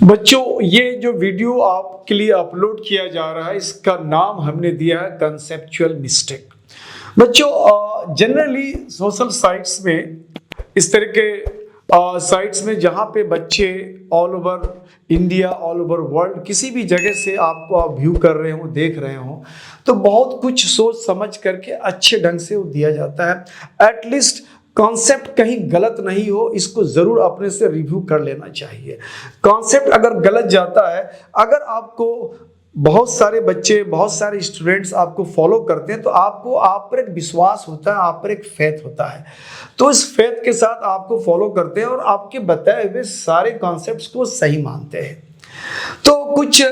बच्चों, ये जो वीडियो आपके लिए अपलोड किया जा रहा है, इसका नाम हमने दिया है कंसेप्चुअल मिस्टेक। बच्चों, जनरली सोशल साइट्स में, इस तरह के साइट्स में जहाँ पे बच्चे all over India, all over world, किसी भी जगह से आपको आप व्यू कर रहे हो, देख रहे हो, तो बहुत कुछ सोच समझ करके अच्छे ढंग से वो दिया जाता है। एटलीस्ट कॉन्सेप्ट कहीं गलत नहीं हो, इसको जरूर अपने से रिव्यू कर लेना चाहिए। कॉन्सेप्ट अगर गलत जाता है, अगर आपको बहुत सारे बच्चे, बहुत सारे स्टूडेंट्स आपको फॉलो करते हैं, तो आपको आप पर एक विश्वास होता है, आप पर एक फेथ होता है, तो इस फेथ के साथ आपको फॉलो करते हैं और आपके बताए हुए सारे कॉन्सेप्ट्स को सही मानते हैं। तो कुछ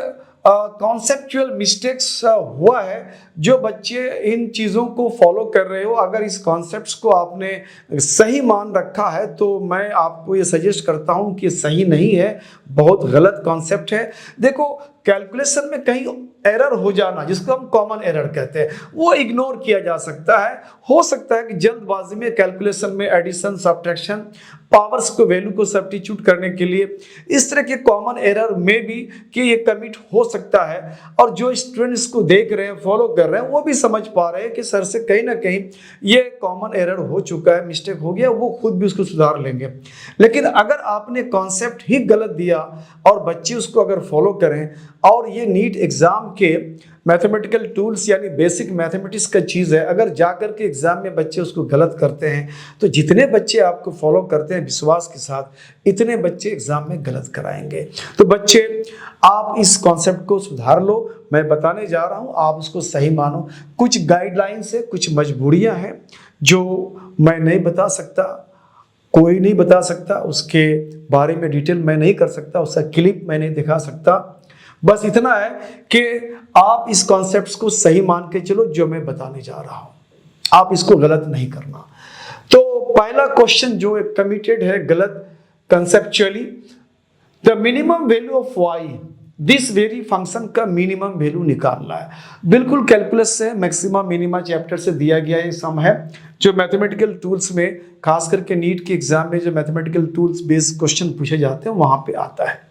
कॉन्सेप्चुअल मिस्टेक्स हुआ है, जो बच्चे इन चीज़ों को फॉलो कर रहे हो, अगर इस कॉन्सेप्ट्स को आपने सही मान रखा है, तो मैं आपको ये सजेस्ट करता हूँ कि सही नहीं है, बहुत गलत कॉन्सेप्ट है। देखो, कैलकुलेशन में कहीं एरर हो जाना, जिसको हम कॉमन एरर कहते हैं, वो इग्नोर किया जा सकता है। हो सकता है कि जल्दबाजी में कैलकुलेशन में एडिशन, सब्ट्रैक्शन, पावर्स को, वैल्यू को सब्स्टिट्यूट करने के लिए इस तरह के कॉमन एरर में भी कि ये कमिट हो सकता है, और जो स्टूडेंट्स को देख रहे हैं, फॉलो कर रहे हैं, वो भी समझ पा रहे हैं कि सर से कहीं ना कहीं ये कॉमन एरर हो चुका है, मिस्टेक हो गया, वो खुद भी उसको सुधार लेंगे। लेकिन अगर आपने कॉन्सेप्ट ही गलत दिया और बच्चे उसको अगर फॉलो करें, और ये नीट एग्जाम के मैथमेटिकल टूल्स यानी बेसिक मैथमेटिक्स का चीज़ है, अगर जाकर के एग्जाम में बच्चे उसको गलत करते हैं, तो जितने बच्चे आपको फॉलो करते हैं विश्वास के साथ, इतने बच्चे एग्जाम में गलत कराएंगे। तो बच्चे, आप इस कॉन्सेप्ट को सुधार लो, मैं बताने जा रहा हूँ, आप उसको सही मानो। कुछ गाइडलाइंस है, कुछ मजबूरियाँ हैं जो मैं नहीं बता सकता, कोई नहीं बता सकता, उसके बारे में डिटेल मैं नहीं कर सकता, उसका क्लिप मैं नहीं दिखा सकता। बस इतना है कि आप इस कॉन्सेप्ट्स को सही मान के चलो, जो मैं बताने जा रहा हूं, आप इसको गलत नहीं करना। तो पहला क्वेश्चन जो एक कमिटेड है गलत conceptually, the minimum value of y, this very function का मिनिमम वैल्यू निकालना है। बिल्कुल कैलकुलस से, मैक्सिमम मिनिमा चैप्टर से दिया गया ये सम है, जो मैथमेटिकल टूल्स में, खास करके नीट के एग्जाम में जो मैथमेटिकल टूल्स बेस्ड क्वेश्चन पूछे जाते हैं, वहां पे आता है।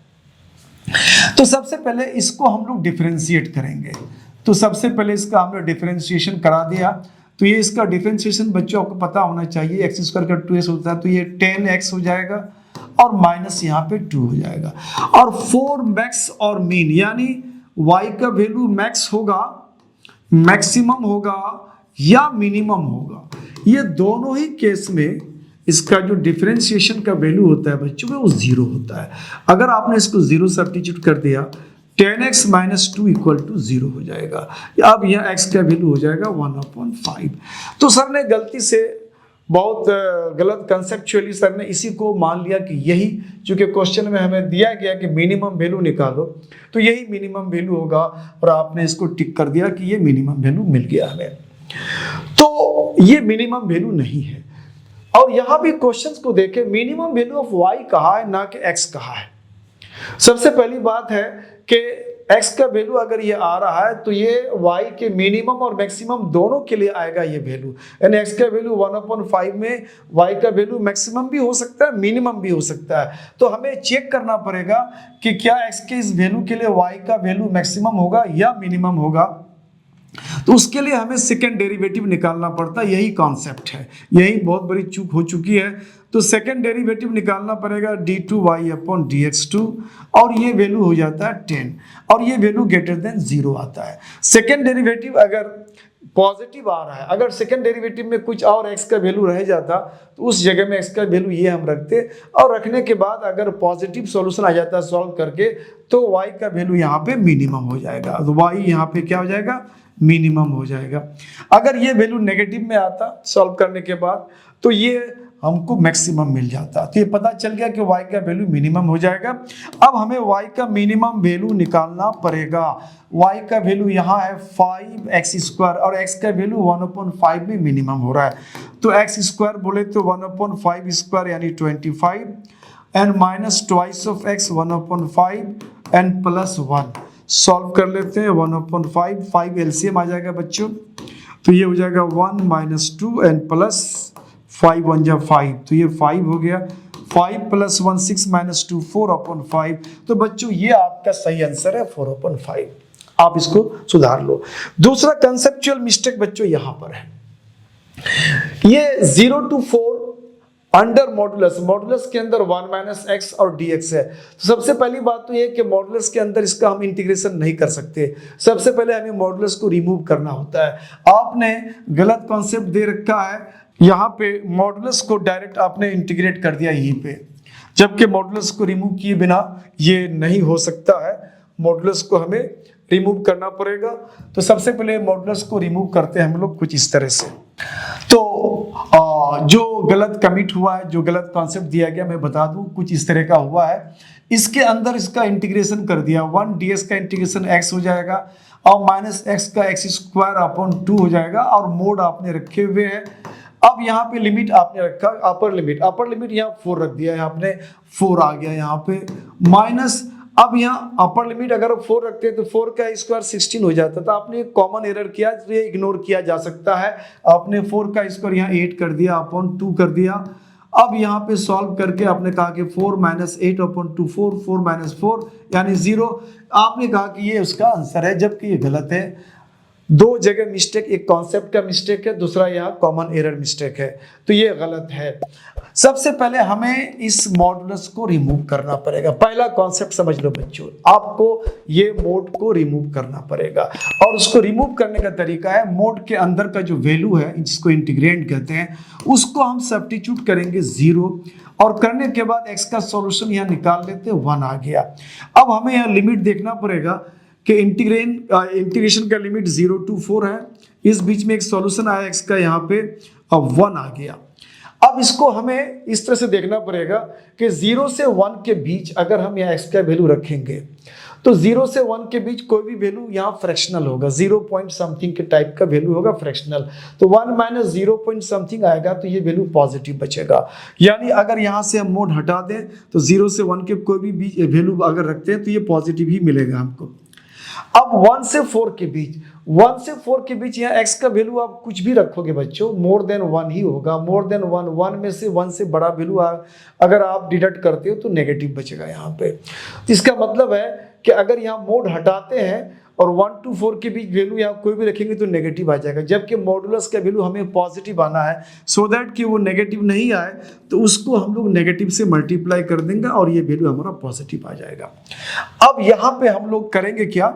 तो सबसे पहले इसको हम लोग डिफरेंशिएट करेंगे। तो सबसे पहले इसका हमने डिफरेंशिएशन करा दिया, तो ये इसका डिफरेंशिएशन बच्चों को पता होना चाहिए। एक्स स्क्वायर का 2x होता है, तो ये 10x हो जाएगा, और माइनस यहाँ पे 2 हो जाएगा। और 4 मैक्स और मीन, यानी y का वैल्यू मैक्स होगा, मैक्सिमम होगा, या मिनिमम होगा। ये दोनों ही केस में इसका जो डिफरेंशिएशन का वैल्यू होता है बच्चों में, वो 0 होता है। अगर आपने इसको 0 सब्स्टिट्यूट कर दिया, 10x माइनस 2 इक्वल टू 0 हो जाएगा। अब यहाँ x का वैल्यू हो जाएगा 1/5। तो सर ने गलती से, बहुत गलत कंसेप्चुअली सर ने इसी को मान लिया कि यही, चूंकि क्वेश्चन में हमें दिया गया कि मिनिमम वैल्यू निकालो, तो यही मिनिमम वैल्यू होगा, और आपने इसको टिक कर दिया कि ये मिनिमम वैल्यू मिल गया हमें। तो ये मिनिमम वैल्यू नहीं है। और यहां भी क्वेश्चंस को देखें, मिनिमम वैल्यू ऑफ y कहा है, ना कि x कहा है। सबसे पहली बात है कि x का वैल्यू अगर ये आ रहा है, तो ये y के मिनिमम और मैक्सिमम दोनों के लिए आएगा ये वैल्यू। यानी x का वैल्यू 1/5 में y का वैल्यू मैक्सिमम भी हो सकता है, मिनिमम भी हो सकता है। तो हमें चेक करना पड़ेगा कि क्या x के इस वैल्यू के लिए y का वैल्यू मैक्सिमम होगा या मिनिमम होगा। तो उसके लिए हमें सेकेंड डेरिवेटिव निकालना पड़ता है। यही कॉन्सेप्ट है, यही बहुत बड़ी चूक हो चुकी है। तो सेकेंड डेरिवेटिव निकालना पड़ेगा d2y/dx2, और ये वैल्यू हो जाता है 10, और ये वैल्यू ग्रेटर देन 0 आता है। सेकेंड डेरिवेटिव अगर पॉजिटिव आ रहा है, अगर सेकेंड डेरिवेटिव में कुछ और x का वैल्यू रह जाता, तो उस जगह में x का वैल्यू ये हम रखते, और रखने के बाद अगर पॉजिटिव सॉल्यूशन आ जाता है सॉल्व करके, तो y का वैल्यू यहाँ पे मिनिमम हो जाएगा। तो y यहाँ पे क्या हो जाएगा, मिनिमम हो जाएगा। अगर ये वैल्यू नेगेटिव में आता सॉल्व करने के बाद, तो ये हमको मैक्सिमम मिल जाता। तो ये पता चल गया कि y का वैल्यू मिनिमम हो जाएगा। अब हमें y का मिनिमम वैल्यू निकालना पड़ेगा। y का वैल्यू यहाँ है 5x², और x का वैल्यू 1/5 में मिनिमम हो रहा है। तो x² बोले तो 1/5² यानी 25, and minus twice of x 1/5, and plus 1। Solve कर लेते हैं। 1/5, 5 एलसीएम आ जाएगा बच्चों, तो ये हो जाएगा 1 - 2 एंड प्लस 5 × 1 = 5, तो ये 5 हो गया। 5 + 1 6 - 2 4/5। तो बच्चों ये आपका सही आंसर है 4/5। आप इसको सुधार लो। दूसरा कंसेप्चुअल मिस्टेक बच्चों यहां पर है, ये 0 to 4 अंडर मॉडुलस, मॉडुलस के अंदर 1 - x और dx है। तो सबसे पहली बात तो ये कि मॉडुलस के अंदर इसका हम इंटीग्रेशन नहीं कर सकते। सबसे पहले हमें मॉडुलस को रिमूव करना होता है। आपने गलत कॉन्सेप्ट दे रखा है, यहाँ पे मॉडुलस को डायरेक्ट आपने इंटीग्रेट कर दिया यहीं पे, जबकि मॉडुलस को रिमूव किए बिना ये नहीं हो सकता है। मॉडुलस को हमें रिमूव करना पड़ेगा। तो सबसे पहले मॉडुलस को रिमूव करते हैं हम लोग कुछ इस तरह से। तो जो गलत कमिट हुआ है, जो गलत कॉन्सेप्ट दिया गया, मैं बता दूं कुछ इस तरह का हुआ है। इसके अंदर इसका इंटीग्रेशन कर दिया, 1 ds का इंटीग्रेशन x हो जाएगा और -x का x² हो जाएगा, और मोड आपने रखे हुए हैं। अब यहाँ पे लिमिट आपने रखा अपर लिमिट यहाँ 4 रख दिया है आपने, 4 आ गया यहाँ पे माइनस। अब यहाँ अपर लिमिट अगर 4 रखते हैं तो 4 का स्क्वायर 16 हो जाता, तो आपने एक कॉमन एरर किया, तो ये इग्नोर किया जा सकता है। आपने 4 का स्क्वायर यहाँ 8 कर दिया, अपॉन 2 कर दिया। अब यहाँ पे सॉल्व करके आपने कहा कि 4 - 8/2 4 - 4 यानी 0। आपने कहा कि ये उसका आंसर है, जबकि ये गलत है। दो जगह मिस्टेक, एक कॉन्सेप्ट का मिस्टेक है, दूसरा यहाँ कॉमन एरर मिस्टेक है, तो ये गलत है। सबसे पहले हमें इस मॉडुलस को रिमूव करना पड़ेगा। पहला कॉन्सेप्ट समझ लो बच्चों, आपको ये मोड को रिमूव करना पड़ेगा, और उसको रिमूव करने का तरीका है, मोड के अंदर का जो वैल्यू है जिसको इंटीग्रेंड कहते हैं, उसको हम सब्स्टिट्यूट करेंगे 0, और करने के बाद x का सॉल्यूशन यहाँ निकाल लेते हैं, 1 आ गया। अब हमें यहाँ लिमिट देखना पड़ेगा कि इंटीग्रेशन का लिमिट 0 to 4 है। इस बीच में एक सॉल्यूशन आया x का, यहाँ पे अब 1 आ गया। अब इसको हमें इस तरह से देखना पड़ेगा कि 0 से 1 के बीच अगर हम यहाँ x का वैल्यू रखेंगे, तो 0 से 1 के बीच कोई भी वैल्यू यहाँ फ्रैक्शनल होगा, 0 पॉइंट समथिंग के टाइप का वैल्यू होगा फ्रैक्शनल। तो 1 - 0 पॉइंट समथिंग आएगा, तो ये वैल्यू पॉजिटिव बचेगा। यानी अगर यहाँ से हम मोड हटा दें तो 0 से 1 के कोई भी बीच वैल्यू अगर रखते हैं तो ये पॉजिटिव ही मिलेगा हमको। अब 1 से 4 के बीच, 1 से 4 के बीच यहाँ x का वैल्यू आप कुछ भी रखोगे बच्चों, मोर देन 1 ही होगा। मोर देन 1, 1 में से 1 से बड़ा वैल्यू अगर आप डिडक्ट करते हो तो नेगेटिव बचेगा यहाँ पे। तो इसका मतलब है कि अगर यहाँ मोड हटाते हैं और 1 to 4 के बीच वैल्यू यहाँ कोई भी रखेंगे तो नेगेटिव आ जाएगा, जबकि मॉडुलस का वैल्यू हमें पॉजिटिव आना है, सो दैट कि वो नेगेटिव नहीं आए, तो उसको हम लोग नेगेटिव से मल्टीप्लाई कर देंगे और ये वैल्यू हमारा पॉजिटिव आ जाएगा। अब यहाँ पे हम लोग करेंगे क्या,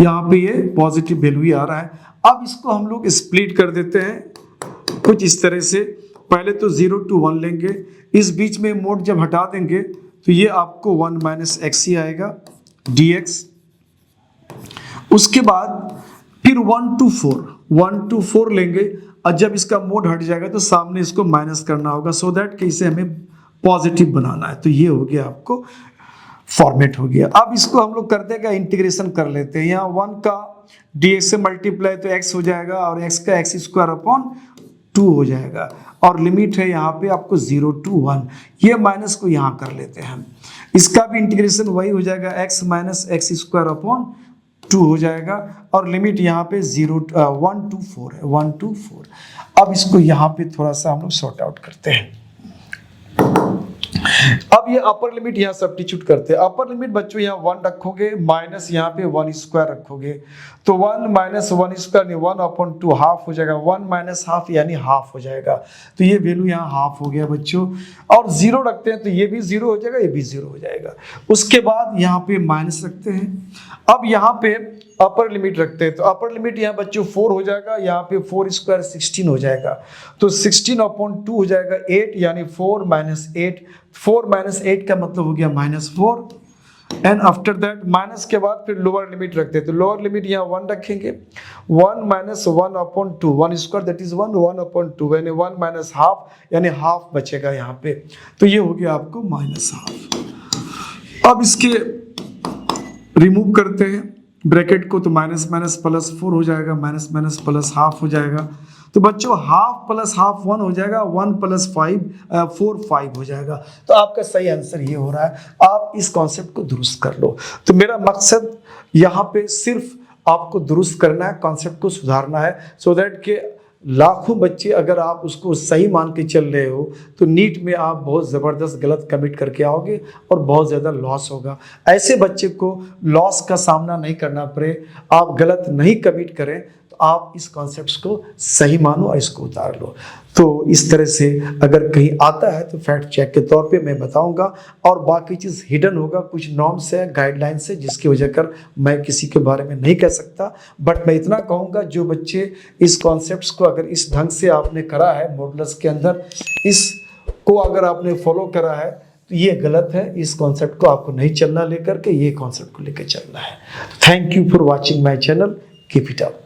यहाँ पे ये पॉजिटिव वैल्यू ही आ रहा है। अब इसको हम लोग स्प्लिट कर देते हैं कुछ इस तरह से। पहले तो 0 to 1 लेंगे, इस बीच में मोड जब हटा देंगे तो ये आपको 1 - x ही आएगा dx। उसके बाद फिर 1 to 4 लेंगे, और जब इसका मोड हट जाएगा तो सामने इसको माइनस करना होगा, सो दैट कि इसे हमें पॉजिटिव बनाना है। तो ये हो गया, आपको फॉर्मेट हो गया। अब इसको हम लोग करते हैं इंटीग्रेशन कर लेते हैं। यहाँ 1 का dx से मल्टीप्लाई तो x हो जाएगा, और x का x² हो जाएगा, और लिमिट है यहाँ पे आपको 0 to 1। ये माइनस को यहाँ कर लेते हैं हम, इसका भी इंटीग्रेशन वही हो जाएगा, x - x² हो जाएगा, और लिमिट यहाँ पे 1 to 4 है, 1 to 4। अब इसको यहाँ पे थोड़ा सा हम लोग सॉर्ट आउट करते हैं। अब ये अपर लिमिट यहाँ सब्स्टिट्यूट करते हैं। अपर लिमिट बच्चों यहाँ 1 रखोगे, माइनस यहाँ पे 1² रखोगे, तो 1 - 1² नहीं 1/2 हाफ हो जाएगा, 1 - हाफ यानी हाफ हो जाएगा। तो ये वैल्यू यहाँ हाफ हो गया बच्चों, और 0 रखते हैं तो ये भी 0 हो जाएगा, ये भी 0 हो जाएगा। उसके बाद यहाँ पे माइनस रखते हैं। अब यहाँ पे अपर लिमिट रखते हैं, तो अपर लिमिट यहाँ बच्चों 4 हो जाएगा, यहाँ पे 4² 16 हो जाएगा, तो 16/2 हो जाएगा 8, यानी 4 - 8। 4 - 8 का मतलब हो गया -4। एंड आफ्टर दैट माइनस के बाद फिर लोअर लिमिट रखते हैं, तो लोअर लिमिट यहाँ 1 रखेंगे, 1 - 1/2, 1² दैट इज 1, 1/2 यानी 1 - हाफ यानी हाफ बचेगा यहाँ पे। तो ये हो गया आपको -हाफ। अब इसके रिमूव करते हैं ब्रैकेट को, तो माइनस प्लस 4 हो जाएगा, माइनस प्लस हाफ हो जाएगा। तो बच्चों हाफ प्लस हाफ 1 हो जाएगा, 1 + 4 5 हो जाएगा। तो आपका सही आंसर ये हो रहा है। आप इस कॉन्सेप्ट को दुरुस्त कर लो। तो मेरा मकसद यहाँ पे सिर्फ आपको दुरुस्त करना है, कॉन्सेप्ट को सुधारना है, सो दैट कि लाखों बच्चे अगर आप उसको सही मान के चल रहे हो तो नीट में आप बहुत ज़बरदस्त गलत कमिट करके आओगे और बहुत ज़्यादा लॉस होगा। ऐसे बच्चे को लॉस का सामना नहीं करना पड़े, आप गलत नहीं कमिट करें, तो आप इस कॉन्सेप्ट्स को सही मानो और इसको उतार लो। तो इस तरह से अगर कहीं आता है तो फैक्ट चेक के तौर पे मैं बताऊंगा, और बाकी चीज़ हिडन होगा, कुछ नॉर्म्स है, गाइडलाइंस है, जिसकी वजह कर मैं किसी के बारे में नहीं कह सकता। बट मैं इतना कहूँगा, जो बच्चे इस कॉन्सेप्ट्स को अगर इस ढंग से आपने करा है मॉडल्स के अंदर, इसको अगर आपने फॉलो करा है तो ये गलत है। इस कॉन्सेप्ट को आपको नहीं चलना लेकर के, ये कॉन्सेप्ट को लेकर चलना है। Thank you for watching my channel, keep it up.